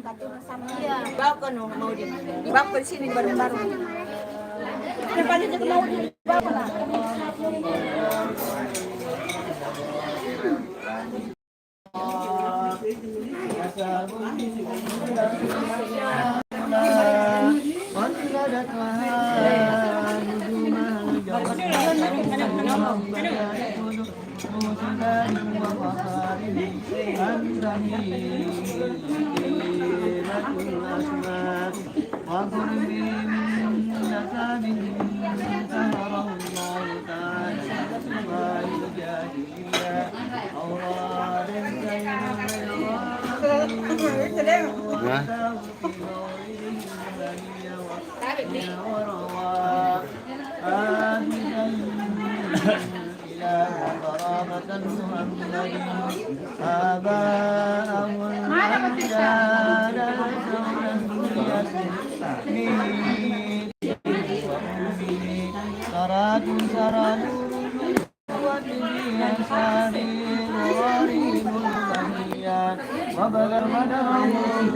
Iya. Bawa kan mau dia. Bawa ke sini bareng-bareng. Depan aja ke mau bawa lah.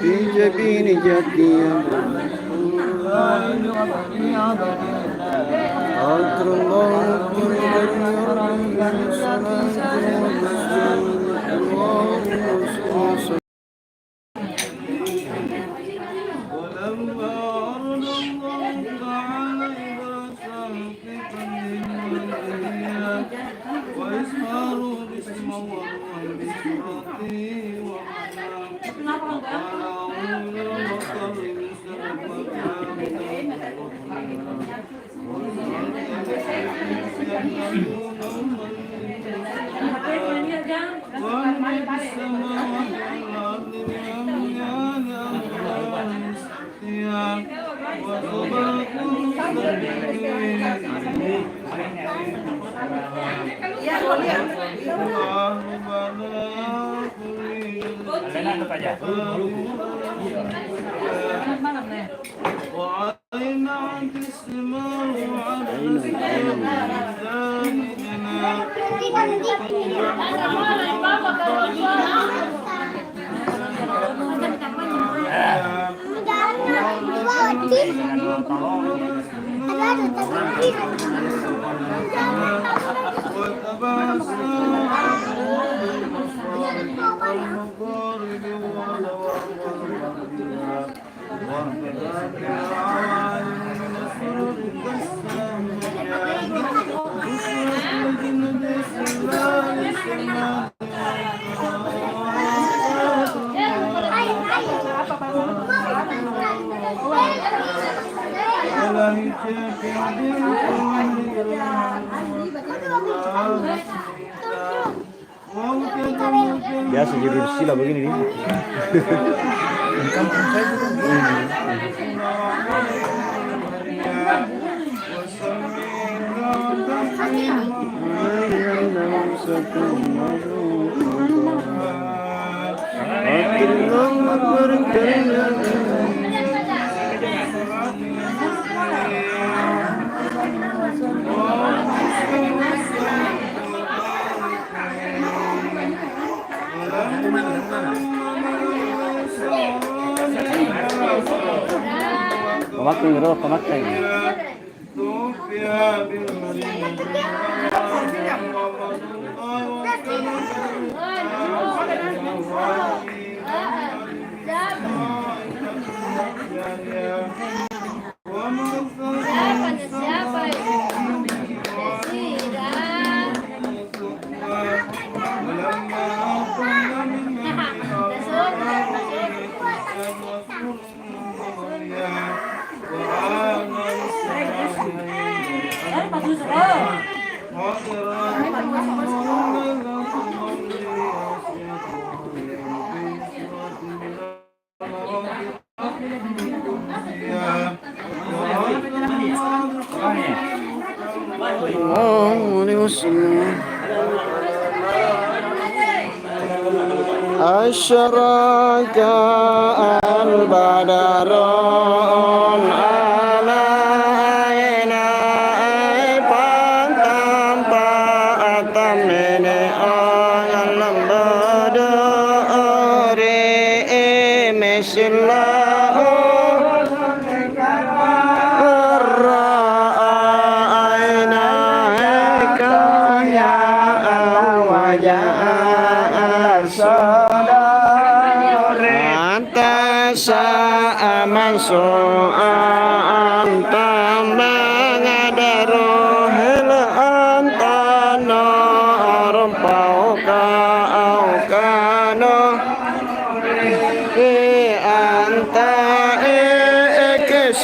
في جبين جدي عطر الله biasa jadi sila begini nih. Pemakai roh pemakai. أشرق البدر علينا فانتم من أعلم بدر مثل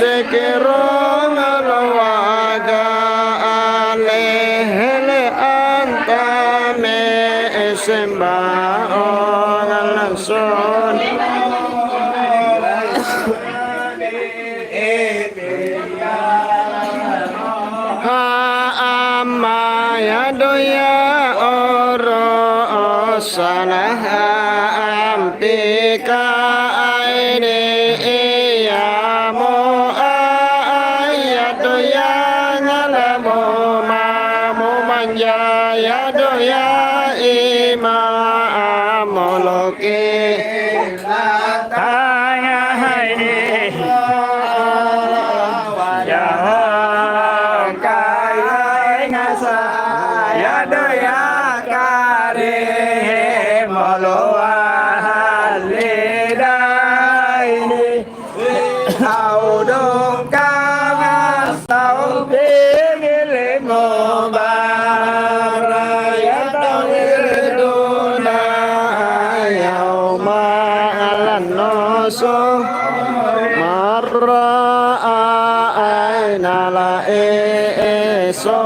Sekirong alawaga alehele anta me sembao langsung ha amaya doya oro salah ampika aine ya doya ima moloke taya haide ya kaya ngasa ya doya kare moloa halidaini audong kama sau pingile ngoba so marra aina la so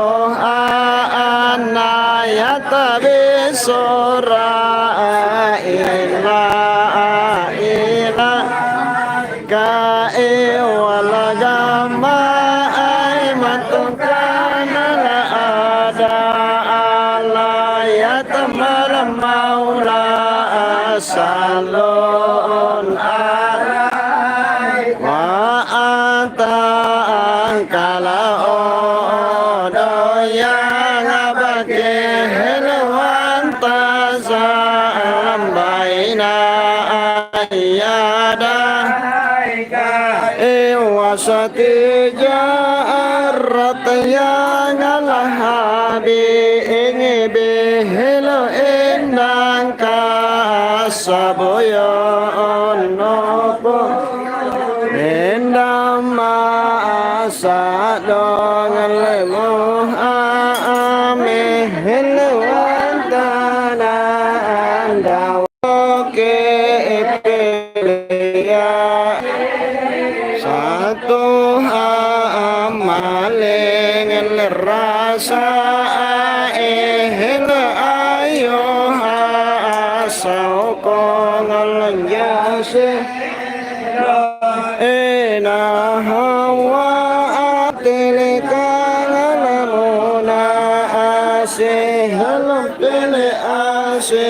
anna yatabi sura ila ila ka wala gama ay matungkana la ada ala yatamar maula salon kala odoya ngabake helwan tasambaina ayada wasati jarat yang alahabi ingi behelo endang kasaboyon nopo endama sadong lemu ame helwan tanan dawoke epelia satu amaling rasa ehel ayo asau kong jase ena hawa atilika lamuna ase halam pele ase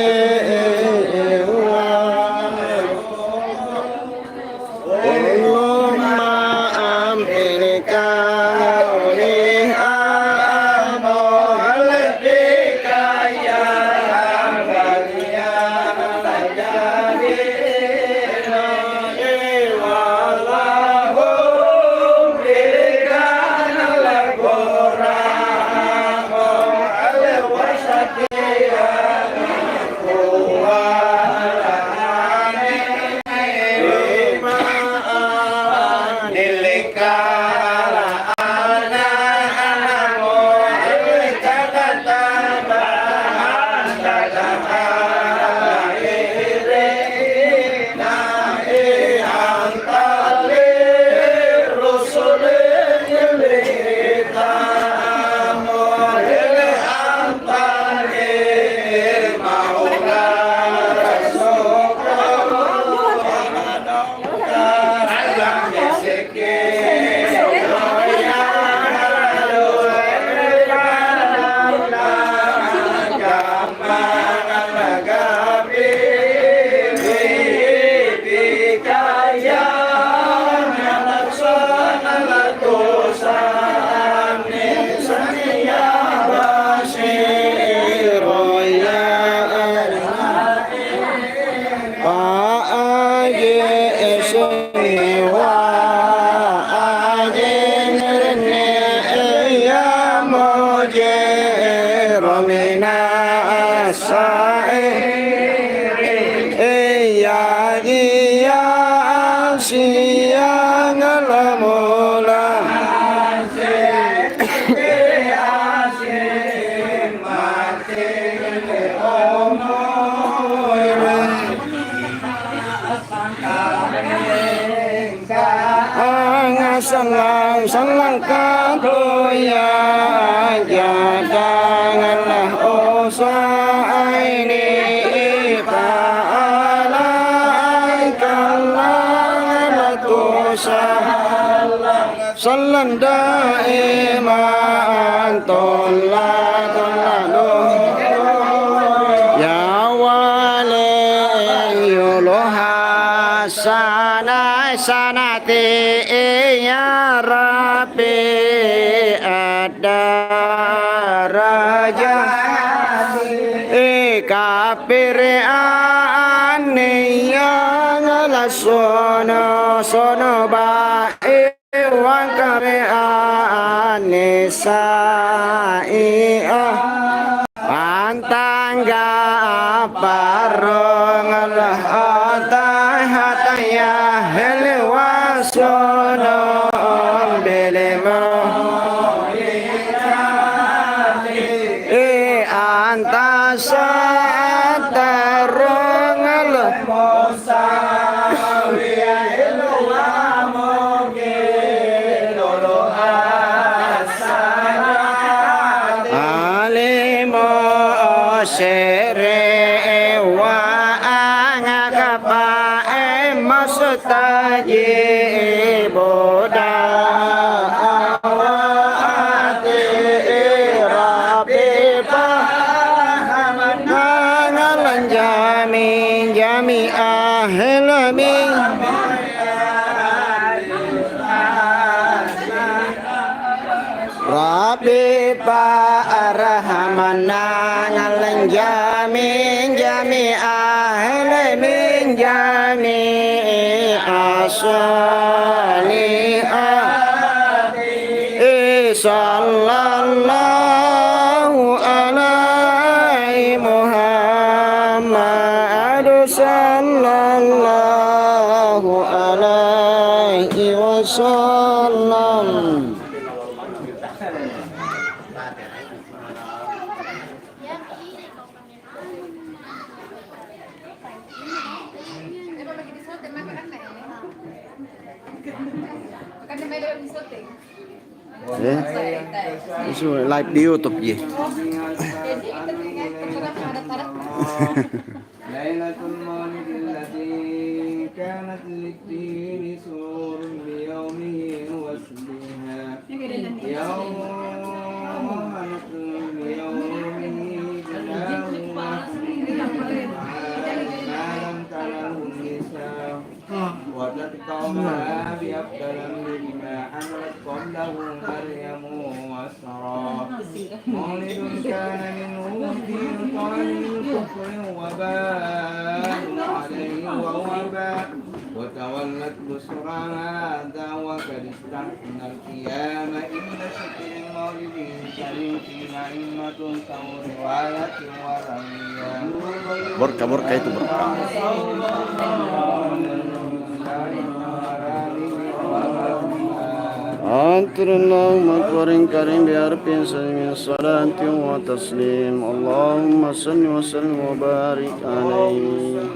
wa ajirni ya mujir mina as-sa'ir ya siang alamula salang katuya jadanganlah usaha ini fa'alaikallah sallan daiman tollah ya waliyul sanati ya Rabbi ada raja kapir yang ala sono bae wang kare anisai'a pantangga parong Allah hataya helwa sono belema antasa tarong Allah sere wa angakapa mastaji boda awati rabbi pahaman ngalan jami ahlami Rabbi Rahman ngalan jami ahli min jami as-salihah sallallahu alaihi Muhammad sallallahu alaihi wasallam. Itu live di YouTube ya. Lailatul Maulid allati kanat lidini surun bi yawmihi wa asliha وَلَدْ قَوْمَهَا بِأَفْضَلَ مِمَّا حَمَلَتْ قَبْلَهُ مَرْيَمُ وَعِيسَىٰ مَوْلِدٌ كَانَ مِنْهُ دِينُ طَالِبِ الْكُفْرِ وَبَاءٌ عَلَيْهِ وَوَبَاءٌ وتولت بشرى هذا وقد استحسن القيام إن شكر المولد الكريم فيما أئمة سوء رواية ورمية بركة itu berkah. اللهم اكبر كريم بحرف من صلاة وتسليم اللهم صل وسلم وبارك عليه.